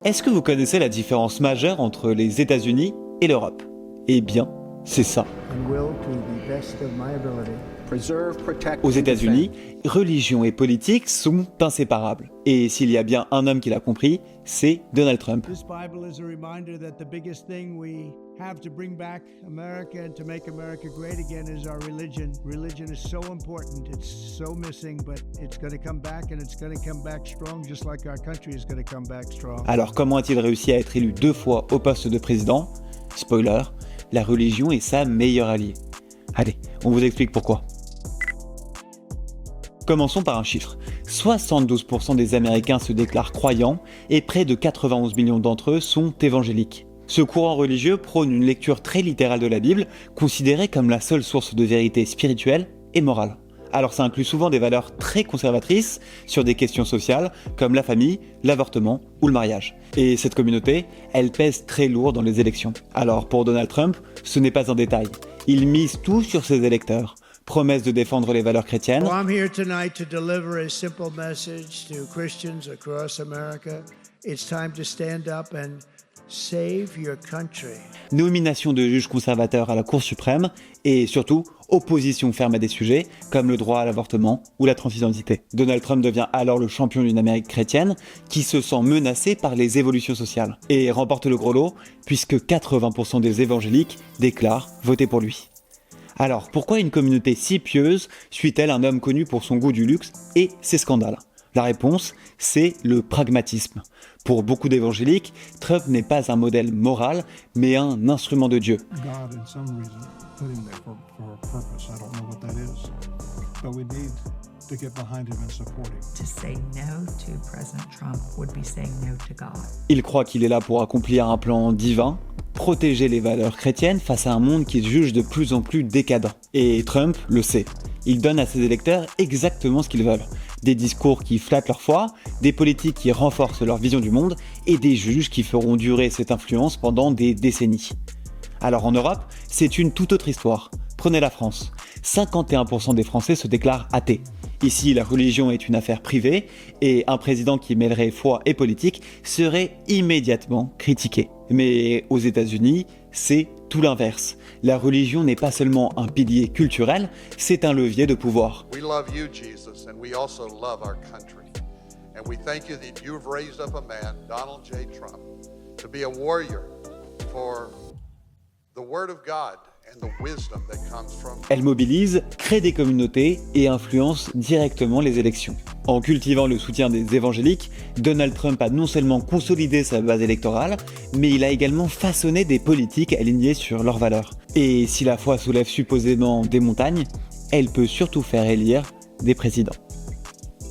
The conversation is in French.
Est-ce que vous connaissez la différence majeure entre les États-Unis et l'Europe? Eh bien, c'est ça. Aux États-Unis, religion et politique sont inséparables. Et s'il y a bien un homme qui l'a compris, c'est Donald Trump. Alors comment a-t-il réussi à être élu 2 fois au poste de président? Spoiler, la religion est sa meilleure alliée. Allez, on vous explique pourquoi. Commençons par un chiffre. 72% des Américains se déclarent croyants et près de 91 millions d'entre eux sont évangéliques. Ce courant religieux prône une lecture très littérale de la Bible, considérée comme la seule source de vérité spirituelle et morale. Alors ça inclut souvent des valeurs très conservatrices sur des questions sociales comme la famille, l'avortement ou le mariage. Et cette communauté, elle pèse très lourd dans les élections. Alors pour Donald Trump, ce n'est pas un détail. Il mise tout sur ses électeurs. Promesse de défendre les valeurs chrétiennes. I'm here tonight to deliver a simple message to Christians across America. It's time to stand up and save your country. Nomination de juges conservateurs à la Cour suprême et surtout opposition ferme à des sujets comme le droit à l'avortement ou la transidentité. Donald Trump devient alors le champion d'une Amérique chrétienne qui se sent menacée par les évolutions sociales et remporte le gros lot puisque 80% des évangéliques déclarent voter pour lui. Alors, pourquoi une communauté si pieuse suit-elle un homme connu pour son goût du luxe et ses scandales? La réponse, c'est le pragmatisme. Pour beaucoup d'évangéliques, Trump n'est pas un modèle moral, mais un instrument de Dieu. Il croit qu'il est là pour accomplir un plan divin, protéger les valeurs chrétiennes face à un monde qui se juge de plus en plus décadent. Et Trump le sait. Il donne à ses électeurs exactement ce qu'ils veulent. Des discours qui flattent leur foi, des politiques qui renforcent leur vision du monde et des juges qui feront durer cette influence pendant des décennies. Alors en Europe, c'est une toute autre histoire. Prenez la France. 51% des Français se déclarent athées. Ici, la religion est une affaire privée et un président qui mêlerait foi et politique serait immédiatement critiqué. Mais aux États-Unis, c'est tout l'inverse. La religion n'est pas seulement un pilier culturel, c'est un levier de pouvoir. We love you, Jesus, and we also love our country. And we thank you that you've raised up a man, Donald J. Trump, to be a warrior for the word of God. Elle mobilise, crée des communautés et influence directement les élections. En cultivant le soutien des évangéliques, Donald Trump a non seulement consolidé sa base électorale, mais il a également façonné des politiques alignées sur leurs valeurs. Et si la foi soulève supposément des montagnes, elle peut surtout faire élire des présidents.